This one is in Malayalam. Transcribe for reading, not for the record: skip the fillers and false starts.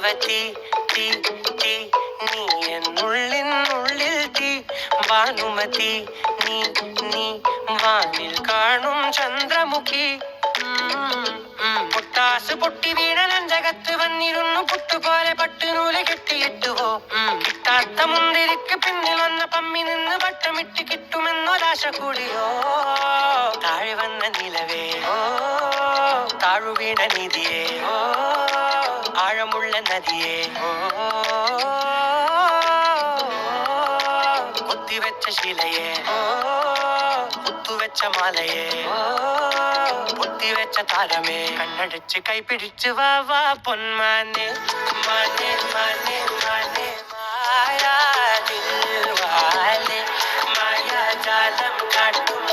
ഭാനുമതി തീ തീ നീ എന്നുള്ളിൽ തീ ഭാനുമതി നീ നീ വാനിൽ കാണും ചന്ദ്രമുഖി പൊട്ടാസ് പൊട്ടി വീണ നെഞ്ചകത്ത് വന്നിരുന്നു പുട്ടുപോലെ പട്ടുനൂല് കെട്ടിയിട്ടുവോ കിട്ടാത്ത മുന്തിരിക്ക് പിന്നിൽ വന്ന പമ്മി നിന്ന് വട്ടമിട്ട് കിട്ടുമെന്നൊരാശ കൂടിയോ താഴെ വന്ന നിലവേ താഴു വീണ നിധിയേ ആഴമുള്ള നദിയേ കൊത്തിവെച്ച ശിലയേ മുത്തുവെച്ച മാലയേ പൊത്തിവെച്ച താരമേ കണ്ണടച്ച് കൈപിടിച്ച് വാ വാ പൊന്മാനെ മാനെ മാനെ മാനെ മായാ ദിൽവാലെ മായാജാലം കാട്ടും